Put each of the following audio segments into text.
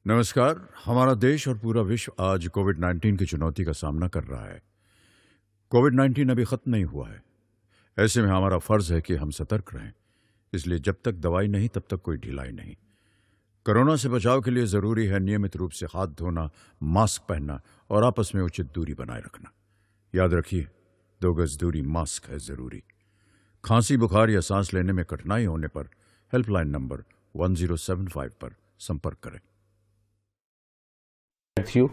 नमस्कार। हमारा देश और पूरा विश्व आज कोविड-19 की चुनौती का सामना कर रहा है। कोविड-19 अभी खत्म नहीं हुआ है। ऐसे में हमारा फर्ज है कि हम सतर्क रहें। इसलिए जब तक दवाई नहीं तब तक कोई ढिलाई नहीं। कोरोना से बचाव के लिए जरूरी है नियमित रूप से हाथ धोना, मास्क पहनना और आपस में उचित दूरी बनाए रखना। याद रखिए, 2 गज दूरी मास्क है जरूरी। खांसी, बुखार या सांस लेने में कठिनाई होने पर हेल्पलाइन नंबर 1075 पर संपर्क करें। साथियों,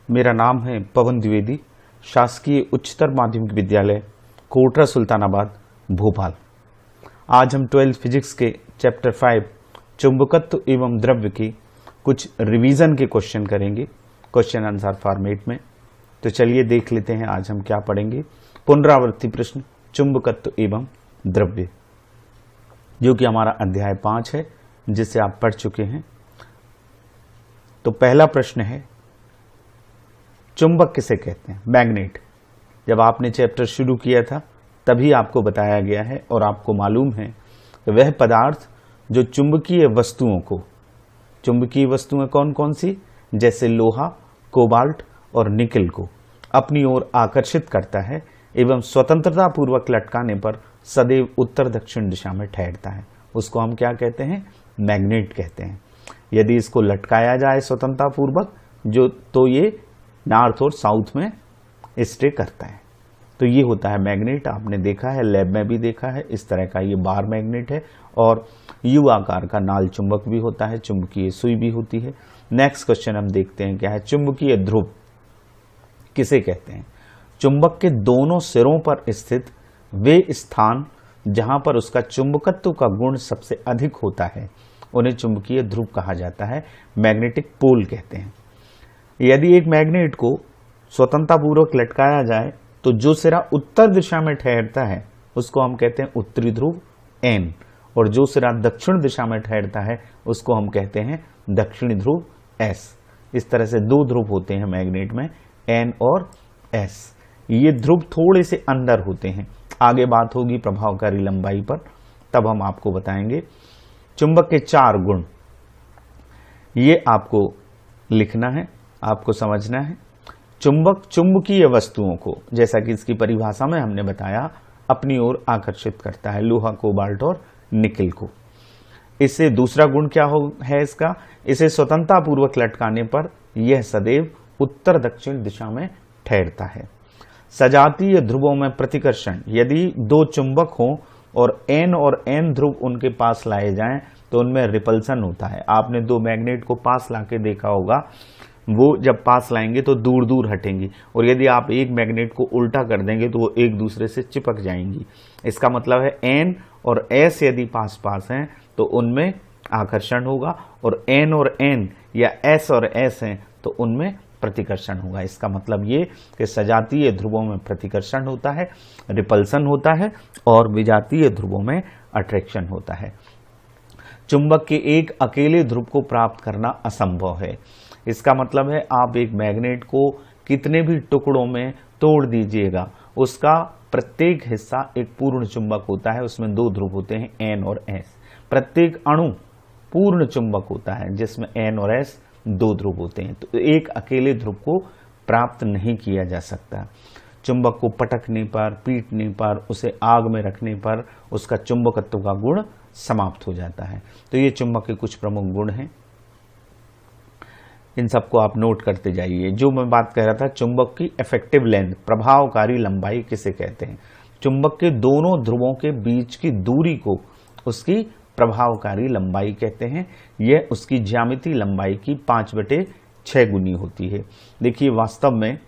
मेरा नाम है पवन द्विवेदी, शासकीय उच्चतर माध्यमिक विद्यालय कोटरा सुल्तानाबाद भोपाल। आज हम 12th फिजिक्स के चैप्टर 5 चुंबकत्व एवं द्रव्य की कुछ रिवीजन के क्वेश्चन करेंगे क्वेश्चन आंसर फॉर्मेट में। तो चलिए देख लेते हैं आज हम क्या पढ़ेंगे। पुनरावृत्ति प्रश्न चुंबकत्व एवं द्रव्य, जो कि हमारा अध्याय 5 है, जिसे आप पढ़ चुके हैं। तो पहला प्रश्न है, चुंबक किसे कहते हैं? मैग्नेट। जब आपने चैप्टर शुरू किया था तभी आपको बताया गया है और आपको मालूम है वह पदार्थ जो चुंबकीय वस्तुओं को, चुंबकीय वस्तुएं कौन कौन सी, जैसे लोहा, कोबाल्ट और निकल को अपनी ओर आकर्षित करता है एवं स्वतंत्रता पूर्वक लटकाने पर सदैव उत्तर दक्षिण दिशा में ठहरता है, उसको हम क्या कहते हैं? मैग्नेट कहते हैं। यदि इसको लटकाया जाए स्वतंत्रता पूर्वक तो ये नॉर्थ और साउथ में स्टे करता है। तो ये होता है मैग्नेट। आपने देखा है, लैब में भी देखा है, इस तरह का ये बार मैग्नेट है और यू आकार का नाल चुंबक भी होता है, चुंबकीय सुई भी होती है। नेक्स्ट क्वेश्चन हम देखते हैं क्या है। चुंबकीय ध्रुव किसे कहते हैं? चुंबक के दोनों सिरों पर स्थित वे स्थान जहां पर उसका चुंबकत्व का गुण सबसे अधिक होता है उन्हें चुंबकीय ध्रुव कहा जाता है, मैग्नेटिक पोल कहते हैं। यदि एक मैग्नेट को स्वतंत्रतापूर्वक लटकाया जाए तो जो सिरा उत्तर दिशा में ठहरता है उसको हम कहते हैं उत्तरी ध्रुव N, और जो सिरा दक्षिण दिशा में ठहरता है उसको हम कहते हैं दक्षिणी ध्रुव S। इस तरह से 2 ध्रुव होते हैं मैग्नेट में, N और S। ये ध्रुव थोड़े से अंदर होते हैं। आगे बात होगी प्रभावकारी लंबाई पर, तब हम आपको बताएंगे। चुंबक के 4 गुण, ये आपको लिखना है, आपको समझना है। चुंबक चुंबकीय वस्तुओं को, जैसा कि इसकी परिभाषा में हमने बताया, अपनी ओर आकर्षित करता है, लोहा, कोबाल्ट और निकल को। इससे दूसरा गुण क्या है इसका? इसे स्वतंत्रता पूर्वक लटकाने पर यह सदैव उत्तर दक्षिण दिशा में ठहरता है। सजातीय ध्रुवों में प्रतिकर्षण, यदि 2 चुंबक हों और N ध्रुव उनके पास लाए जाएं तो उनमें रिपल्सन होता है। आपने 2 मैग्नेट को पास लाके देखा होगा, वो जब पास लाएंगे तो दूर दूर हटेंगी, और यदि आप एक मैग्नेट को उल्टा कर देंगे तो वो एक दूसरे से चिपक जाएंगी। इसका मतलब है N और S यदि पास पास हैं तो उनमें आकर्षण होगा, और N और N या S और S हैं तो उनमें प्रतिकर्षण होगा। इसका मतलब ये कि सजातीय ध्रुवों में प्रतिकर्षण होता है, रिपल्सन होता है, और विजातीय ध्रुवों में अट्रैक्शन होता है। चुंबक के एक अकेले ध्रुव को प्राप्त करना असंभव है। इसका मतलब है आप एक मैग्नेट को कितने भी टुकड़ों में तोड़ दीजिएगा, उसका प्रत्येक हिस्सा एक पूर्ण चुंबक होता है, उसमें 2 ध्रुव होते हैं, N और S। प्रत्येक अणु पूर्ण चुंबक होता है जिसमें N और S 2 ध्रुव होते हैं। तो एक अकेले ध्रुव को प्राप्त नहीं किया जा सकता। चुंबक को पटकने पर, पीटने पर, उसे आग में रखने पर उसका चुंबकत्व का गुण समाप्त हो जाता है। तो ये चुंबक के कुछ प्रमुख गुण हैं, इन सबको आप नोट करते जाइए। जो मैं बात कह रहा था, चुंबक की इफेक्टिव लेंथ, प्रभावकारी लंबाई किसे कहते हैं? चुंबक के दोनों ध्रुवों के बीच की दूरी को उसकी प्रभावकारी लंबाई कहते हैं। यह उसकी ज्यामितीय लंबाई की 5/6 गुनी होती है। देखिए, वास्तव में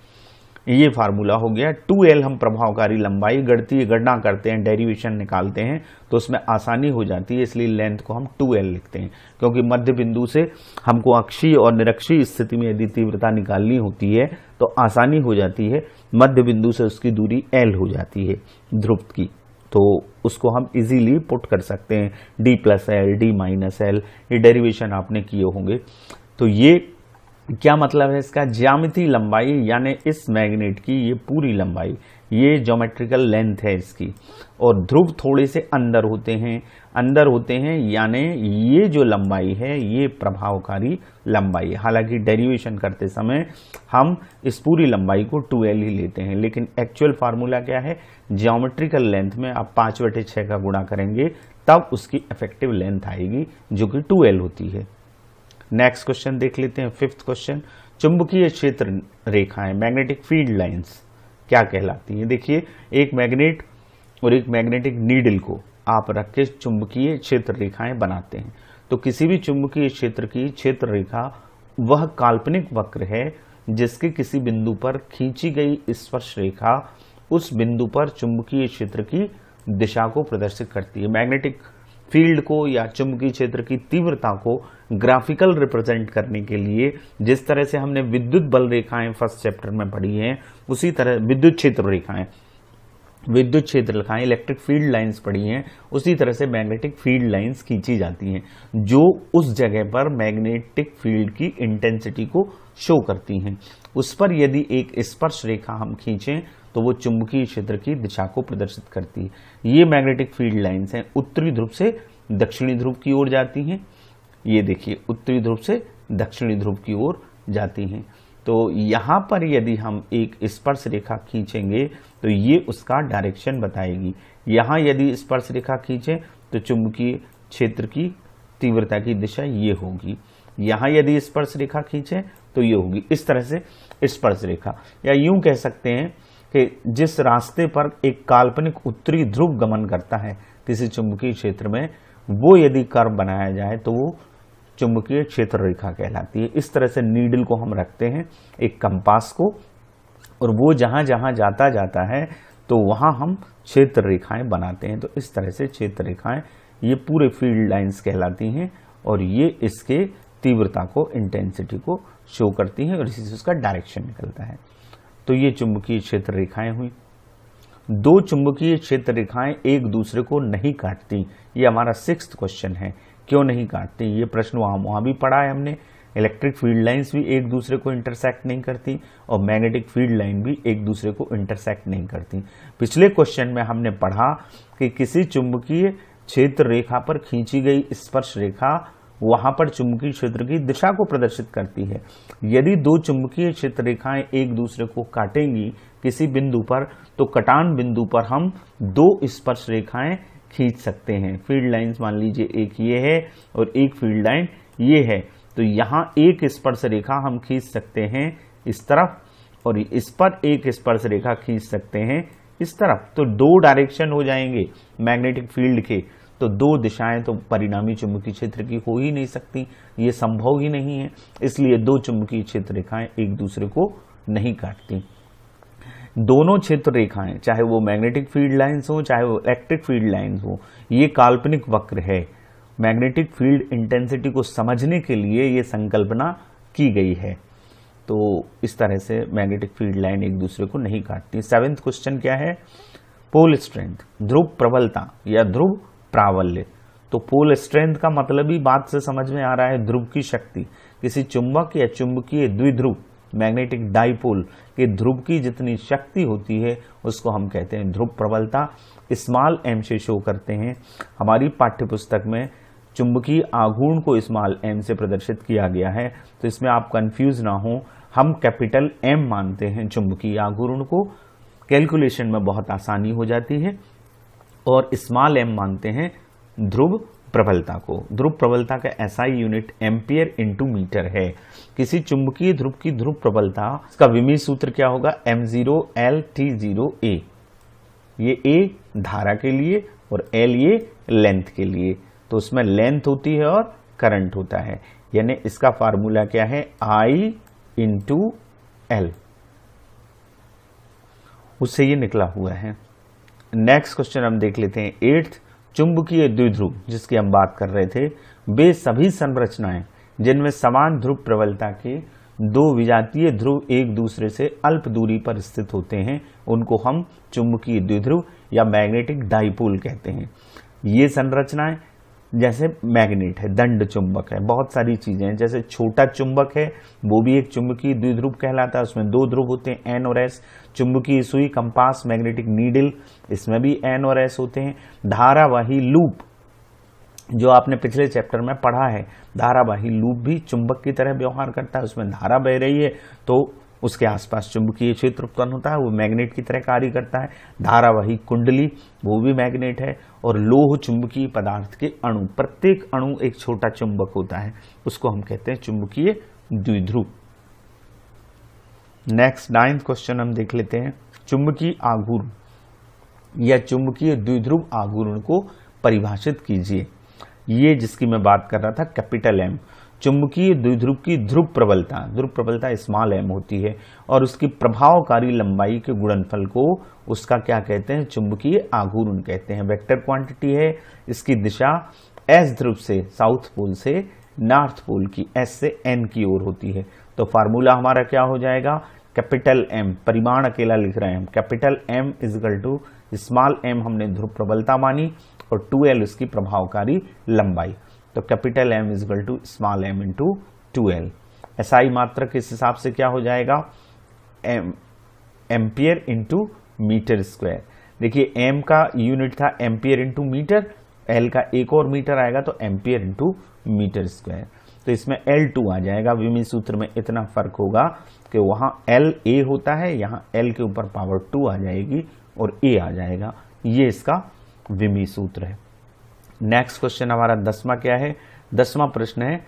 ये फार्मूला हो गया 2L। हम प्रभावकारी लंबाई गणितीय गणना करते हैं, डेरिवेशन निकालते हैं, तो उसमें आसानी हो जाती है, इसलिए लेंथ को हम 2L लिखते हैं, क्योंकि मध्य बिंदु से हमको अक्षीय और निरक्षीय स्थिति में यदि तीव्रता निकालनी होती है तो आसानी हो जाती है। मध्य बिंदु से उसकी दूरी L हो जाती है ध्रुव की, तो उसको हम इजीली पुट कर सकते हैं, D+L, D-L। ये डेरिवेशन आपने किए होंगे। तो ये क्या मतलब है इसका? ज्यामितीय लंबाई, यानी इस मैग्नेट की ये पूरी लंबाई, ये ज्योमेट्रिकल लेंथ है इसकी, और ध्रुव थोड़े से अंदर होते हैं, अंदर होते हैं, यानी ये जो लंबाई है ये प्रभावकारी लंबाई है। हालांकि डेरिवेशन करते समय हम इस पूरी लंबाई को 2l ही लेते हैं, लेकिन एक्चुअल फार्मूला क्या है, ज्योमेट्रिकल लेंथ में आप 5/6 का गुणा करेंगे तब उसकी इफेक्टिव लेंथ आएगी जो कि 2l होती है। नेक्स्ट क्वेश्चन देख लेते हैं, 5th क्वेश्चन। चुंबकीय क्षेत्र रेखाएं, मैग्नेटिक फील्ड लाइंस क्या कहलाती हैं? देखिए, एक मैग्नेट और एक मैग्नेटिक नीडल को आप रख के चुंबकीय क्षेत्र रेखाएं बनाते हैं। तो किसी भी चुंबकीय क्षेत्र की क्षेत्र रेखा वह काल्पनिक वक्र है जिसके किसी बिंदु पर खींची गई स्पर्श रेखा उस बिंदु पर चुंबकीय क्षेत्र की दिशा को प्रदर्शित करती है। मैग्नेटिक फील्ड को या चुंबकीय क्षेत्र की तीव्रता को ग्राफिकल रिप्रेजेंट करने के लिए जिस तरह से हमने विद्युत बल रेखाएं फर्स्ट चैप्टर में पढ़ी हैं, उसी तरह विद्युत क्षेत्र रेखाएं इलेक्ट्रिक फील्ड लाइंस पढ़ी हैं, उसी तरह से मैग्नेटिक फील्ड लाइंस खींची जाती हैं जो उस जगह पर मैग्नेटिक फील्ड की इंटेंसिटी को शो करती हैं। उस पर यदि एक स्पर्श रेखा हम खींचें तो वो चुंबकीय क्षेत्र की दिशा को प्रदर्शित करती है। ये मैग्नेटिक फील्ड लाइंस हैं, उत्तरी ध्रुव से दक्षिणी ध्रुव की ओर जाती हैं। ये देखिए, उत्तरी ध्रुव से दक्षिणी ध्रुव की ओर जाती हैं। तो यहाँ पर यदि हम एक स्पर्श रेखा खींचेंगे तो ये उसका डायरेक्शन बताएगी। यहाँ यदि स्पर्श रेखा खींचें तो चुंबकीय क्षेत्र की तीव्रता की दिशा ये होगी। यहाँ यदि स्पर्श रेखा खींचें तो ये होगी। इस तरह से स्पर्श रेखा, या यूं कह सकते हैं कि जिस रास्ते पर एक काल्पनिक उत्तरी ध्रुव गमन करता है किसी चुंबकीय क्षेत्र में, वो यदि कर्व बनाया जाए तो वो चुंबकीय क्षेत्र रेखा कहलाती है। इस तरह से नीडल को हम रखते हैं एक कंपास को, और वो जहां जहां जाता है तो वहां हम क्षेत्र रेखाएं बनाते हैं। तो इस तरह से क्षेत्र रेखाएं ये पूरे फील्ड लाइंस कहलाती हैं और ये इसके तीव्रता को, इंटेंसिटी को शो करती हैं और इसी से उसका डायरेक्शन निकलता है। तो ये चुंबकीय क्षेत्र रेखाएं हुई। दो चुंबकीय क्षेत्र रेखाएं एक दूसरे को नहीं काटती, ये हमारा 6th क्वेश्चन है। क्यों नहीं काटती? ये प्रश्न वहां भी पढ़ा है हमने। इलेक्ट्रिक फील्ड लाइंस भी एक दूसरे को इंटरसेक्ट नहीं करती और मैग्नेटिक फील्ड लाइन भी एक दूसरे को इंटरसेक्ट नहीं करती। पिछले क्वेश्चन में हमने पढ़ा कि किसी चुंबकीय क्षेत्र रेखा पर खींची गई स्पर्श रेखा वहां पर चुंबकीय क्षेत्र की दिशा को प्रदर्शित करती है। यदि दो चुंबकीय क्षेत्र रेखाएं एक दूसरे को काटेंगी किसी बिंदु पर, तो कटान बिंदु पर हम दो स्पर्श रेखाएं खींच सकते हैं। फील्ड लाइंस मान लीजिए एक ये है और एक फील्ड लाइन ये है, तो यहाँ एक स्पर्श रेखा हम खींच सकते हैं इस तरफ, और इस पर एक स्पर्श रेखा खींच सकते हैं इस तरफ। तो दो डायरेक्शन हो जाएंगे मैग्नेटिक फील्ड के, तो दो दिशाएं तो परिणामी चुंबकीय क्षेत्र की हो ही नहीं सकती, ये संभव ही नहीं है। इसलिए दो चुंबकीय क्षेत्र रेखाएं एक दूसरे को नहीं काटती। दोनों क्षेत्र रेखाएं, चाहे वो मैग्नेटिक फील्ड लाइंस हो चाहे वो इलेक्ट्रिक फील्ड लाइंस हो, ये काल्पनिक वक्र है। मैग्नेटिक फील्ड इंटेंसिटी को समझने के लिए ये संकल्पना की गई है। तो इस तरह से मैग्नेटिक फील्ड लाइन एक दूसरे को नहीं काटती। 7th क्वेश्चन क्या है? पोल स्ट्रेंथ, ध्रुव प्रबलता या ध्रुव प्राबल्य। तो पोल स्ट्रेंथ का मतलब ही बात से समझ में आ रहा है, ध्रुव की शक्ति। किसी चुंबक या चुंबकीय द्विध्रुव मैग्नेटिक डाइपोल के ध्रुव की जितनी शक्ति होती है उसको हम कहते हैं ध्रुव प्रबलता। स्मॉल m से शो करते हैं। हमारी पाठ्यपुस्तक में चुंबकीय आघूर्ण को स्मॉल m से प्रदर्शित किया गया है, तो इसमें आप कंफ्यूज ना हो। हम कैपिटल M मानते हैं चुंबकीय आघूर्ण को, कैलकुलेशन में बहुत आसानी हो जाती है, और स्मॉल m मानते हैं ध्रुव प्रबलता को। ध्रुव प्रबलता का SI unit ampere into metre है। किसी चुंबकीय ध्रुव की ध्रुव प्रबलता, इसका विमीय सूत्र क्या होगा? M0L/T0A। ये A धारा के लिए और L ये लेंथ के लिए। तो उसमें लेंथ होती है और करंट होता है, यानी इसका फार्मूला क्या है? I इंटू L, उससे ये निकला हुआ है। नेक्स्ट क्वेश्चन हम देख लेते हैं 8th। चुंबकीय द्विध्रुव जिसकी हम बात कर रहे थे, वे सभी संरचनाएं जिनमें समान ध्रुव प्रबलता के दो विजातीय ध्रुव एक दूसरे से अल्प दूरी पर स्थित होते हैं, उनको हम चुंबकीय द्विध्रुव या मैग्नेटिक डाइपोल कहते हैं। ये संरचनाएं जैसे मैग्नेट है, दंड चुंबक है, बहुत सारी चीजें हैं। जैसे छोटा चुंबक है वो भी एक चुंबकीय द्विध्रुव कहलाता है, उसमें दो ध्रुव होते हैं N और S। चुंबकीय सुई, कंपास, मैग्नेटिक नीडल, इसमें भी N और S होते हैं। धारावाही लूप जो आपने पिछले चैप्टर में पढ़ा है, धारावाही लूप भी चुंबक की तरह व्यवहार करता है, उसमें धारा बह रही है तो उसके आसपास चुंबकीय क्षेत्र उत्पन्न होता है, वो मैग्नेट की तरह कार्य करता है। धारावाही कुंडली वो भी मैग्नेट है। और लोह चुंबकीय पदार्थ के अणु, प्रत्येक अणु एक छोटा चुंबक होता है, उसको हम कहते हैं चुंबकीय द्विध्रुव। नेक्स्ट 9th क्वेश्चन हम देख लेते हैं। चुंबकीय आघूर्ण या चुंबकीय द्विध्रुव आघूर्ण को परिभाषित कीजिए। ये जिसकी मैं बात कर रहा था, कैपिटल एम, चुंबकीय द्विध्रुव की ध्रुव प्रबलता स्मॉल एम होती है और उसकी प्रभावकारी लंबाई के गुणनफल को उसका क्या कहते हैं, चुंबकीय आघूर्ण कहते हैं। वेक्टर क्वांटिटी है, इसकी दिशा एस ध्रुव से, साउथ पोल से नॉर्थ पोल की, एस से एन की ओर होती है। तो फार्मूला हमारा क्या हो जाएगा, कैपिटल एम, परिमाण अकेला लिख रहे हैं हम, capital M equal to small M हमने ध्रुव प्रबलता मानी और 2L उसकी प्रभावकारी लंबाई। तो capital M equal to small M into 2L। SI मात्रक इस हिसाब से क्या हो जाएगा, एम्पियर इंटू मीटर स्क्वायर। देखिए एम का यूनिट था एम्पियर इंटू मीटर, एल का एक और मीटर आएगा तो एम्पियर इंटू मीटर स्क्वायर। तो इसमें L2 आ जाएगा। विमी सूत्र में इतना फर्क होगा कि वहां L A होता है, यहाँ L के ऊपर पावर 2 आ जाएगी और A आ जाएगा। ये इसका विमी सूत्र है। नेक्स्ट क्वेश्चन हमारा 10वां क्या है, 10वां प्रश्न है,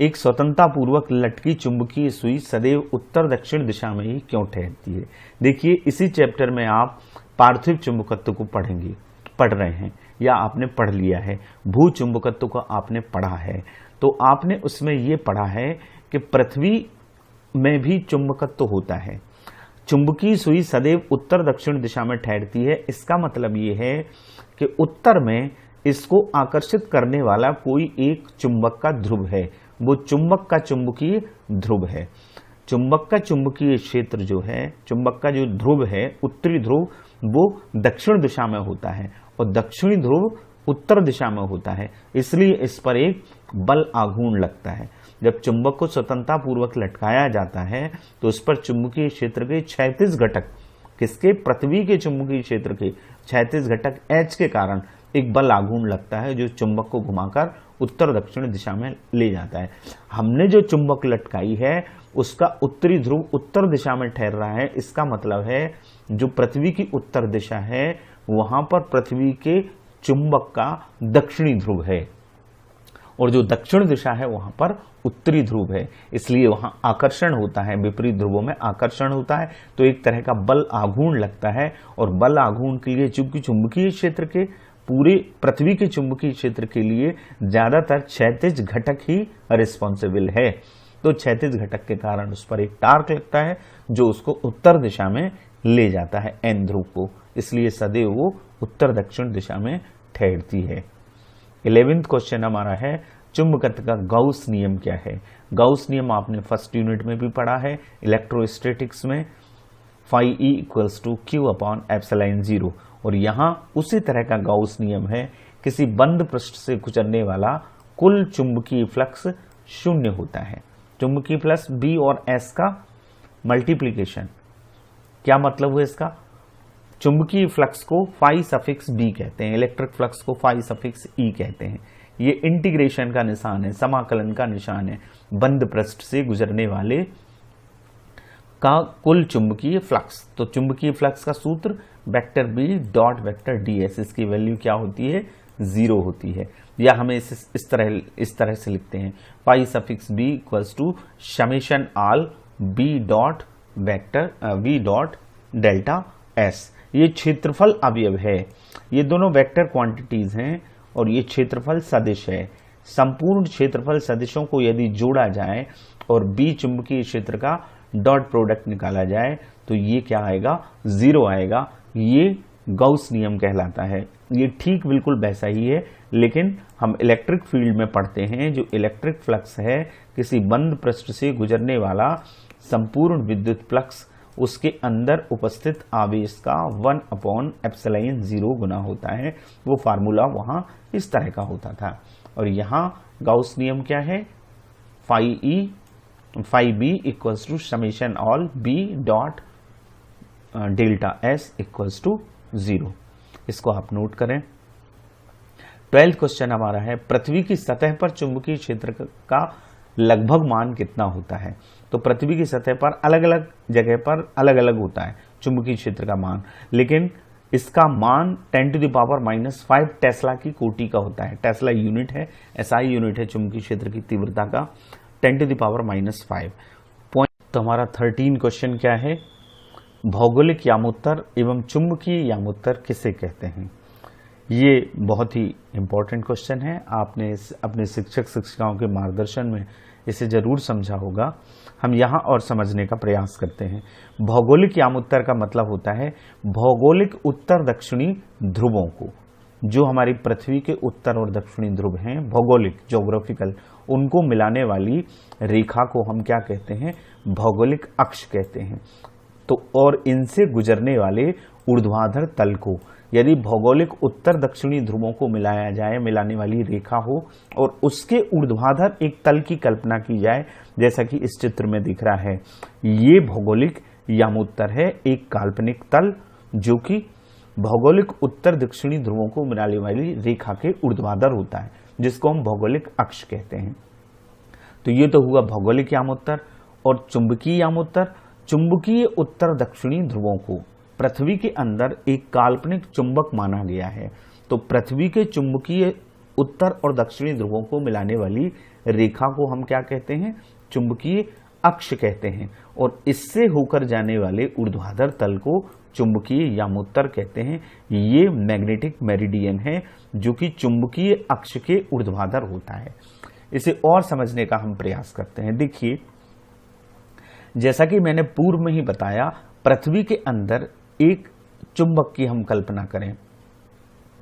एक स्वतंत्रता पूर्वक लटकी चुंबकीय सुई सदैव उत्तर दक्षिण दिशा में ही क्यों ठहरती है। देखिए इसी चैप्टर में आप पार्थिव चुंबकत्व को पढ़ रहे हैं या आपने पढ़ लिया है, भू चुंबकत्व को आपने पढ़ा है। तो आपने उसमें ये पढ़ा है कि पृथ्वी में भी चुंबकत्व होता है। चुंबकीय सुई सदैव उत्तर दक्षिण दिशा में ठहरती है, इसका मतलब ये है कि उत्तर में इसको आकर्षित करने वाला कोई एक चुंबक का ध्रुव है, वो चुंबक का चुंबकीय ध्रुव है। चुंबक का चुंबकीय क्षेत्र जो है, चुंबक का जो ध्रुव है, उत्तरी ध्रुव वो दक्षिण दिशा में होता है और दक्षिणी ध्रुव उत्तर दिशा में होता है, इसलिए इस पर एक बल आघूर्ण लगता है। जब चुंबक को स्वतंत्रता पूर्वक लटकाया जाता है तो उस पर चुंबकीय क्षेत्र के क्षैतिज घटक, किसके, पृथ्वी के चुंबकीय क्षेत्र के क्षैतिज घटक H के कारण एक बल आघूर्ण लगता है जो चुंबक को घुमाकर उत्तर दक्षिण दिशा में ले जाता है। हमने जो चुंबक लटकाई है उसका उत्तरी ध्रुव उत्तर दिशा में ठहर रहा है, इसका मतलब है जो पृथ्वी की उत्तर दिशा है वहां पर पृथ्वी के चुंबक का दक्षिणी ध्रुव है और जो दक्षिण दिशा है वहां पर उत्तरी ध्रुव है, इसलिए वहां आकर्षण होता है, विपरीत ध्रुवों में आकर्षण होता है। तो एक तरह का बल आघूर्ण लगता है और बल आघूर्ण के लिए चूंकि चुंबकीय क्षेत्र के पूरे पृथ्वी के चुंबकीय क्षेत्र के लिए ज्यादातर क्षैतिज घटक ही रिस्पॉन्सिबल है, तो क्षैतिज घटक के कारण उस पर एक टार्क लगता है जो उसको उत्तर दिशा में ले जाता है एन ध्रुव को, इसलिए सदैव वो उत्तर दक्षिण दिशा में ठहरती है। 11th क्वेश्चन हमारा है, चुंबकत्व का गाउस नियम क्या है। गाउस नियम आपने फर्स्ट यूनिट में भी पढ़ा है इलेक्ट्रोस्टैटिक्स में, phi E = Q/ε0, और यहाँ उसी तरह का गाउस नियम है, किसी बंद पृष्ठ से गुजरने वाला कुल चुंबकीय फ्लक्स शून्य होता है। चुंबकीय फ्लक्स B और S का मल्टीप्लीकेशन, क्या मतलब हुआ इसका, चुंबकीय फ्लक्स को phi सफिक्स B कहते हैं, इलेक्ट्रिक फ्लक्स को phi सफिक्स E कहते हैं। ये इंटीग्रेशन का निशान है, समाकलन का निशान है, बंद पृष्ठ से गुजरने वाले का कुल चुंबकीय फ्लक्स। तो चुंबकीय फ्लक्स का सूत्र vector B dot vector ds, इसकी वैल्यू क्या होती है, 0 होती है, या हमें इस तरह से लिखते हैं, phi suffix B = summation all B dot vector V dot delta S। ये क्षेत्रफल अवयव है, ये दोनों वेक्टर क्वांटिटीज हैं और ये क्षेत्रफल सदिश है। संपूर्ण क्षेत्रफल सदिशों को यदि जोड़ा जाए और B चुंबकीय क्षेत्र का डॉट प्रोडक्ट निकाला जाए तो ये क्या आएगा, 0 आएगा। ये गाउस नियम कहलाता है। ये ठीक बिल्कुल वैसा ही है, लेकिन हम इलेक्ट्रिक फील्ड में पढ़ते हैं, जो इलेक्ट्रिक फ्लक्स है किसी बंद पृष्ठ से गुजरने वाला संपूर्ण विद्युत फ्लक्स उसके अंदर उपस्थित आवेश का 1/ε0 गुना होता है। वो फार्मूला वहां इस तरह का होता था। और यहाँ गाउस नियम क्या है, phi B = summation all B dot delta S = 0। इसको आप नोट करें। 12th क्वेश्चन हमारा है, पृथ्वी की सतह पर चुंबकीय क्षेत्र का लगभग मान कितना होता है। तो पृथ्वी की सतह पर अलग अलग जगह पर अलग अलग होता है चुंबकीय क्षेत्र का मान, लेकिन इसका मान 10⁻⁻5 टेस्ला की कोटि का होता है। टेस्ला यूनिट है, एसआई यूनिट है चुंबकीय क्षेत्र की तीव्रता का, 10⁻⁻5 पॉइंट। तो हमारा 13 क्वेश्चन क्या है, भौगोलिक यामोत्तर एवं चुंबकीय यामोत्तर किसे कहते हैं। ये बहुत ही इंपॉर्टेंट क्वेश्चन है, आपने अपने शिक्षक शिक्षिकाओं के मार्गदर्शन में इसे जरूर समझा होगा। हम यहाँ और समझने का प्रयास करते हैं। भौगोलिक यामोत्तर का मतलब होता है भौगोलिक उत्तर दक्षिणी ध्रुवों को, जो हमारी पृथ्वी के उत्तर और दक्षिणी ध्रुव हैं, भौगोलिक ज्योग्राफिकल, उनको मिलाने वाली रेखा को हम क्या कहते हैं, भौगोलिक अक्ष कहते हैं। तो और इनसे गुजरने वाले ऊर्ध्वाधर तल को, यदि भौगोलिक उत्तर दक्षिणी ध्रुवों को मिलाया जाए, मिलाने वाली रेखा हो और उसके ऊर्ध्वाधर एक तल की कल्पना की जाए, जैसा कि इस चित्र में दिख रहा है, ये भौगोलिक यामोत्तर है, एक काल्पनिक तल जो कि भौगोलिक उत्तर दक्षिणी ध्रुवों को मिलाने वाली रेखा के ऊर्ध्वाधर होता है, जिसको हम भौगोलिक अक्ष कहते हैं। तो ये तो हुआ भौगोलिक यामोत्तर। और चुंबकीय यामोत्तर, चुंबकीय उत्तर दक्षिणी ध्रुवों को पृथ्वी के अंदर एक काल्पनिक चुंबक माना गया है। तो पृथ्वी के चुंबकीय उत्तर और दक्षिणी ध्रुवों को मिलाने वाली रेखा को हम क्या कहते हैं, चुंबकीय अक्ष कहते हैं। और इससे होकर जाने वाले ऊर्ध्वाधर तल को चुंबकीय यामोत्तर कहते हैं। ये मैग्नेटिक मेरिडियन है जो कि चुंबकीय अक्ष के ऊर्ध्वाधर होता है। इसे और समझने का हम प्रयास करते हैं। देखिए, जैसा कि मैंने पूर्व में ही बताया, पृथ्वी के अंदर एक चुंबक की हम कल्पना करें,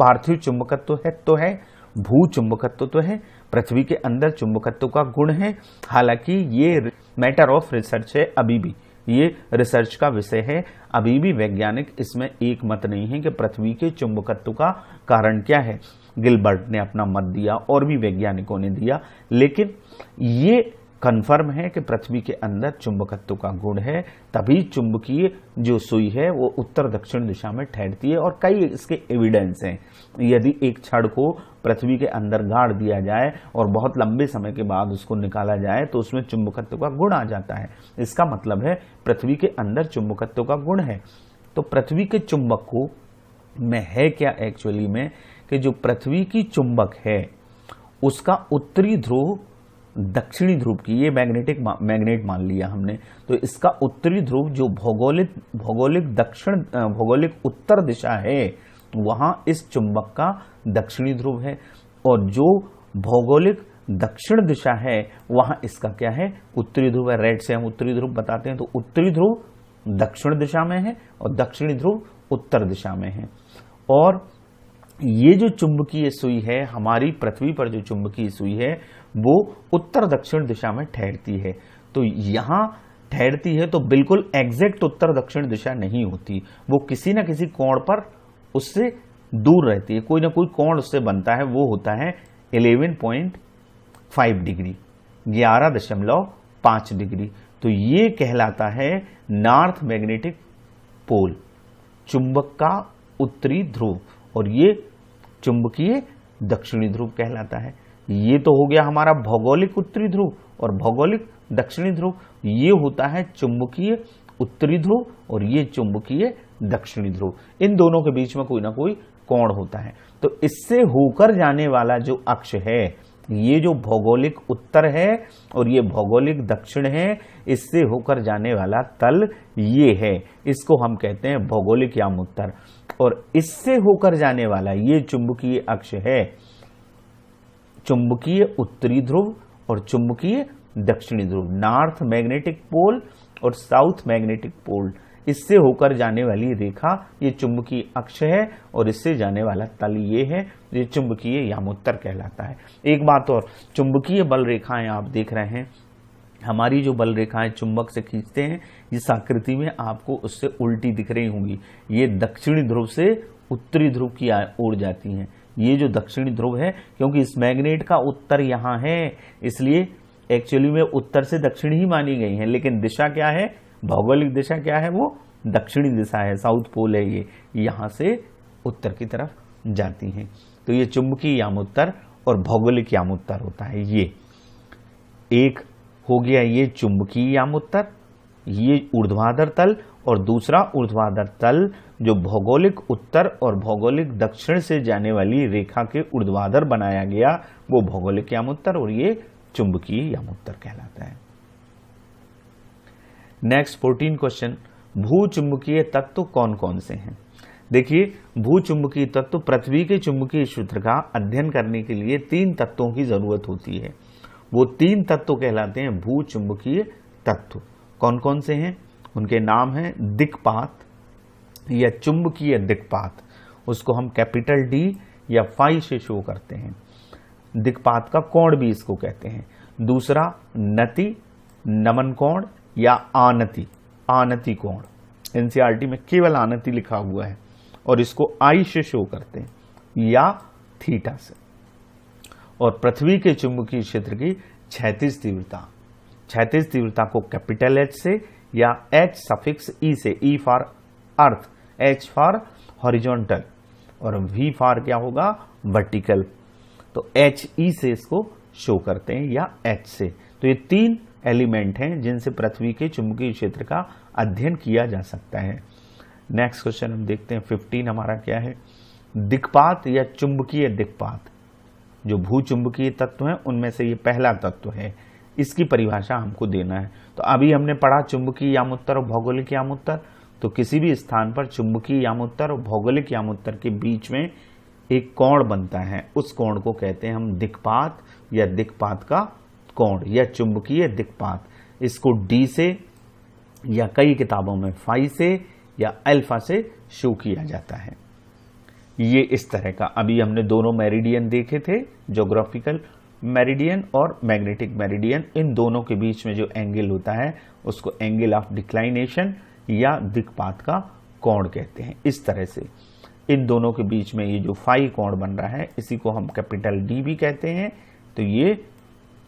पार्थिव चुंबकत्व तो है, भू चुंबकत्व तो है, पृथ्वी के अंदर चुंबकत्व का गुण है। हालांकि ये मैटर ऑफ रिसर्च है, अभी भी ये रिसर्च का विषय है, अभी भी वैज्ञानिक इसमें एक मत नहीं है कि पृथ्वी के चुंबकत्व का कारण क्या है। गिलबर्ट ने अपना मत दिया और भी वैज्ञानिकों ने दिया, लेकिन ये कन्फर्म है कि पृथ्वी के अंदर चुंबकत्व का गुण है, तभी चुंबकीय जो सुई है वो उत्तर दक्षिण दिशा में ठहरती है। और कई इसके एविडेंस हैं। यदि एक छड़ को पृथ्वी के अंदर गाड़ दिया जाए और बहुत लंबे समय के बाद उसको निकाला जाए तो उसमें चुंबकत्व का गुण आ जाता है। इसका मतलब है पृथ्वी के अंदर चुंबकत्व का गुण है। तो पृथ्वी के चुंबक को में है क्या एक्चुअली में, कि जो पृथ्वी की चुंबक है उसका उत्तरी ध्रुव दक्षिणी ध्रुव की, ये मैग्नेट मान लिया हमने, तो इसका उत्तरी ध्रुव जो भौगोलिक उत्तर दिशा है, वहां इस चुंबक का दक्षिणी ध्रुव है। और जो भौगोलिक दक्षिण दिशा है वहां इसका क्या है, उत्तरी ध्रुव है। रेड से हम उत्तरी ध्रुव बताते हैं। तो उत्तरी ध्रुव दक्षिण दिशा में है और दक्षिणी ध्रुव उत्तर दिशा में है। और ये जो चुंबकीय सुई है, हमारी पृथ्वी पर जो चुंबकीय सुई है वो उत्तर दक्षिण दिशा में ठहरती है। तो यहां ठहरती है तो बिल्कुल एग्जैक्ट उत्तर दक्षिण दिशा नहीं होती, वो किसी न किसी कोण पर उससे दूर रहती है, कोई ना कोई कोण उससे बनता है, वो होता है 11.5 डिग्री, 11.5 डिग्री। तो ये कहलाता है नॉर्थ मैग्नेटिक पोल, चुंबक का उत्तरी ध्रुव, और ये चुंबकीय दक्षिणी ध्रुव कहलाता है। ये तो हो गया हमारा भौगोलिक उत्तरी ध्रुव और भौगोलिक दक्षिणी ध्रुव। ये होता है चुंबकीय उत्तरी ध्रुव और ये चुंबकीय दक्षिणी ध्रुव। इन दोनों के बीच में कोई ना कोई कोण होता है। तो इससे होकर जाने वाला जो अक्ष है, ये जो भौगोलिक उत्तर है और ये भौगोलिक दक्षिण है, इससे होकर जाने वाला तल ये है, इसको हम कहते हैं भौगोलिक यामोत्तर। और इससे होकर जाने वाला ये चुंबकीय अक्ष है, चुंबकीय उत्तरी ध्रुव और चुंबकीय दक्षिणी ध्रुव, नॉर्थ मैग्नेटिक पोल और साउथ मैग्नेटिक पोल। इससे होकर जाने वाली रेखा ये चुंबकीय अक्ष है और इससे जाने वाला तल ये है, ये चुंबकीय यामोत्तर कहलाता है। एक बात और, चुंबकीय बल रेखाएं आप देख रहे हैं, हमारी जो बल रेखाएं चुंबक से खींचते हैं, इस आकृति में आपको उससे उल्टी दिख रही होंगी। ये दक्षिणी ध्रुव से उत्तरी ध्रुव की ओर जाती हैं। ये जो दक्षिणी ध्रुव है, क्योंकि इस मैग्नेट का उत्तर यहाँ है, इसलिए एक्चुअली में उत्तर से दक्षिण ही मानी गई है, लेकिन दिशा क्या है, भौगोलिक दिशा क्या है, वो दक्षिणी दिशा है, साउथ पोल है ये, यहाँ से उत्तर की तरफ जाती हैं। तो तो ये चुंबकीय यामोत्तर और भौगोलिक यामोत्तर होता है। ये एक हो गया ये चुंबकीय यामोत्तर, ये ऊर्ध्वाधर तल, और दूसरा ऊर्ध्वाधर तल जो भौगोलिक उत्तर और भौगोलिक दक्षिण से जाने वाली रेखा के ऊर्ध्वाधर बनाया गया वो भौगोलिक यामोत्तर, और ये चुंबकीय यामोत्तर कहलाता है। नेक्स्ट 14 क्वेश्चन, भूचुंबकीय तत्व कौन कौन से हैं? देखिए, भूचुंबकीय तत्व पृथ्वी के चुंबकीय क्षेत्र का अध्ययन करने के लिए 3 तत्वों की जरूरत होती है। वो 3 तत्व कहलाते हैं भूचुंबकीय तत्व। कौन कौन से हैं? उनके नाम हैं दिक्पात या चुंबकीय दिक्पात, उसको हम कैपिटल डी या फाई से शो करते हैं। दिक्पात का कोण भी इसको कहते हैं। दूसरा नति, नमन कोण या आनति, आनति कोण। एनसीईआरटी में केवल आनति लिखा हुआ है और इसको आई से शो करते हैं या थीटा से। और पृथ्वी के चुंबकीय क्षेत्र की क्षैतिज तीव्रता, क्षैतिज तीव्रता को कैपिटल एच से या एच सफिक्स ई से, E for earth, H for horizontal और वी फॉर क्या होगा? वर्टिकल। तो एच ई से इसको शो करते हैं या एच से। तो ये 3 एलिमेंट हैं जिनसे पृथ्वी के चुंबकीय क्षेत्र का अध्ययन किया जा सकता है। नेक्स्ट क्वेश्चन हम देखते हैं 15 हमारा क्या है? दिक्पात या चुंबकीय दिक्पात। जो भूचुंबकीय तत्व हैं उनमें से ये पहला तत्व है, इसकी परिभाषा हमको देना है। तो अभी हमने पढ़ा चुंबकीय यामोत्तर और भौगोलिक यामोत्तर, तो किसी भी स्थान पर चुंबकीय यामोत्तर और भौगोलिक यामोत्तर के बीच में एक कोण बनता है, उस कोण को कहते हैं हम दिक्पात या दिक्पात का कोण या चुंबकीय दिक्पात। इसको डी से या कई किताबों में फाई से या अल्फा से शो किया जाता है। ये इस तरह का, अभी हमने दोनों मेरिडियन देखे थे, ज्योग्राफिकल मेरिडियन और मैग्नेटिक मेरिडियन। इन दोनों के बीच में जो एंगल होता है उसको एंगल ऑफ डिक्लाइनेशन या दिक्पात का कोण कहते हैं। इस तरह से इन दोनों के बीच में ये जो फाई कोण बन रहा है इसी को हम कैपिटल डी भी कहते हैं। तो ये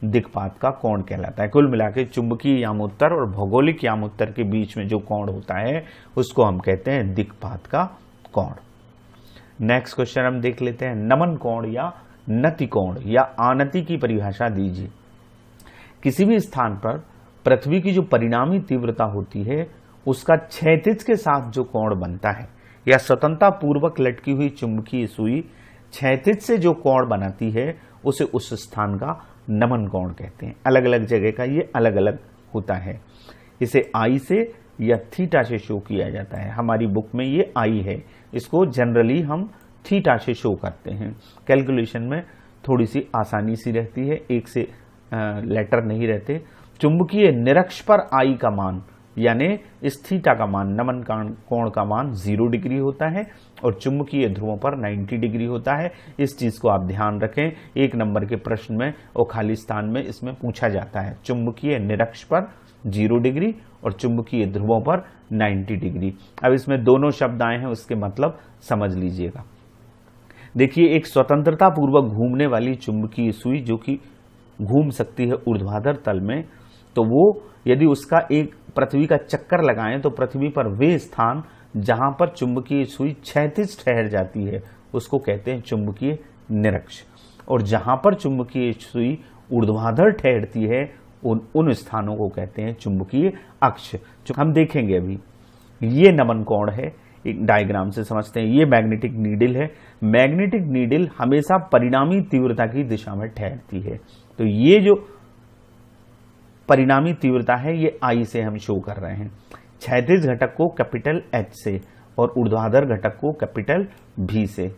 दिक्पात का कोण कहलाता है। कुल मिलाकर चुंबकीय यामोत्तर और भौगोलिक यामोत्तर के बीच में जो कोण होता है उसको हम कहते हैं दिक्पात का कोण। नेक्स्ट क्वेश्चन हम देख लेते हैं, नमन कोण या नति कोण या आनति की परिभाषा दीजिए। किसी भी स्थान पर पृथ्वी की जो परिणामी तीव्रता होती है उसका क्षैतिज के साथ जो कोण बनता है या स्वतंत्रता पूर्वक लटकी हुई चुंबकीय सुई क्षैतिज से जो कोण बनाती है उसे उस स्थान का नमन कोण कहते हैं। अलग अलग जगह का ये अलग अलग होता है। इसे आई से या थीटा से शो किया जाता है। हमारी बुक में ये आई है, इसको जनरली हम थीटा से शो करते हैं। कैलकुलेशन में थोड़ी सी आसानी सी रहती है, एक से लेटर नहीं रहते। चुंबकीय निरक्ष पर आई का मान यानी इस थीटा का मान, नमन कोण का मान 0 डिग्री होता है और चुंबकीय ध्रुवों पर 90 डिग्री होता है। इस चीज को आप ध्यान रखें, 1 नंबर के प्रश्न में और खाली स्थान में इसमें पूछा जाता है। चुंबकीय निरक्ष पर 0 डिग्री और चुंबकीय ध्रुवों पर 90 डिग्री। अब इसमें दोनों शब्द आए हैं, उसके मतलब समझ लीजिएगा। देखिए, एक स्वतंत्रता पूर्वक घूमने वाली चुंबकीय सुई जो कि घूम सकती है ऊर्ध्वाधर तल में, तो वो यदि उसका एक पृथ्वी का चक्कर लगाएं तो पृथ्वी पर वे स्थान जहां पर चुंबकीय सुई क्षैतिज ठहर जाती है उसको कहते हैं चुंबकीय निरक्ष, और जहां पर चुंबकीय सुई ऊर्ध्वाधर ठहरती है उन स्थानों को कहते हैं चुंबकीय अक्ष। जो हम देखेंगे अभी, ये नमन कोण है, एक डायग्राम से समझते हैं। ये मैग्नेटिक नीडल है। मैग्नेटिक नीडल हमेशा परिणामी तीव्रता की दिशा में ठहरती है। तो ये जो परिणामी तीव्रता है ये आई से हम शो कर रहे हैं। क्षैतिज घटक को कैपिटल एच से और ऊर्ध्वाधर घटक को कैपिटल भी से।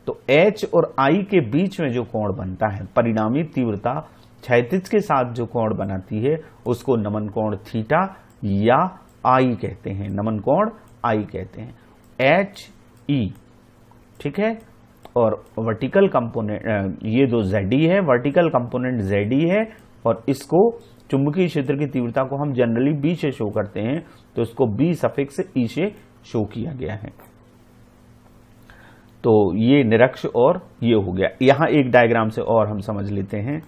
तो एच और आई के बीच में जो कोण बनता है, परिणामी तीव्रता क्षैतिज के साथ जो कोण बनाती है उसको नमन कोण थीटा या आई कहते हैं। नमन कोण आई कहते हैं, एच ई, ठीक है। और वर्टिकल कंपोनेंट ये दो जेड है, वर्टिकल कंपोनेंट जेड है, और इसको चुंबकीय क्षेत्र की तीव्रता को हम जनरली बी से शो करते हैं, तो इसको बी सफिक्स ई से शो किया गया है। तो ये निरक्ष और ये हो गया। यहां एक डायग्राम से और हम समझ लेते हैं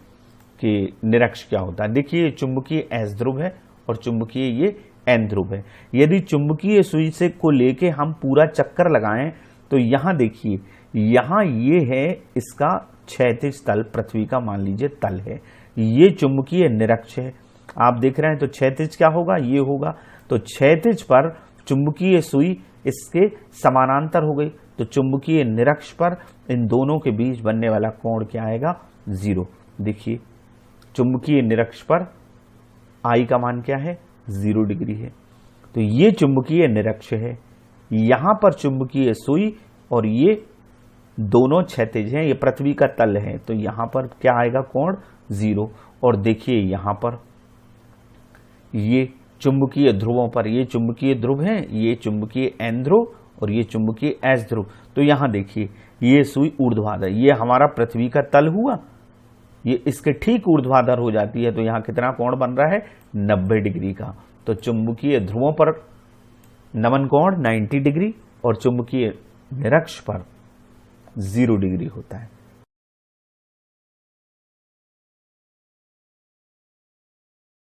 कि निरक्ष क्या होता है। देखिए, चुंबकीय एस ध्रुव है और चुंबकीय ये एन ध्रुव है। यदि चुंबकीय सुई से को लेके हम पूरा चक्कर लगाएं तो यहां देखिए यहां ये है इसका क्षैतिज तल, पृथ्वी का मान लीजिए तल है, ये चुंबकीय निरक्ष है। आप देख रहे हैं तो क्षैतिज क्या होगा, ये होगा, तो क्षैतिज पर चुंबकीय सुई इसके समानांतर हो गई, तो चुंबकीय निरक्ष पर इन दोनों के बीच बनने वाला कोण क्या आएगा, 0। देखिए चुंबकीय निरक्ष पर I का मान क्या है, 0 डिग्री है। तो ये चुंबकीय निरक्ष है, यहां पर चुंबकीय सुई और ये दोनों क्षैतिज हैं, ये पृथ्वी का तल है, तो यहां पर क्या आएगा, कोण 0। और देखिए यहां पर ये चुंबकीय ध्रुवों पर, ये चुंबकीय ध्रुव हैं, ये चुंबकीय N ध्रुव और ये चुंबकीय S ध्रुव। तो यहां देखिए ये सुई ऊर्ध्वाधर, ये हमारा पृथ्वी का तल हुआ, ये इसके ठीक ऊर्ध्वाधर हो जाती है, तो यहां कितना कोण बन रहा है, 90 डिग्री का। तो चुंबकीय ध्रुवों पर नमन कोण 90 डिग्री और चुंबकीय निरक्ष पर 0 डिग्री होता है।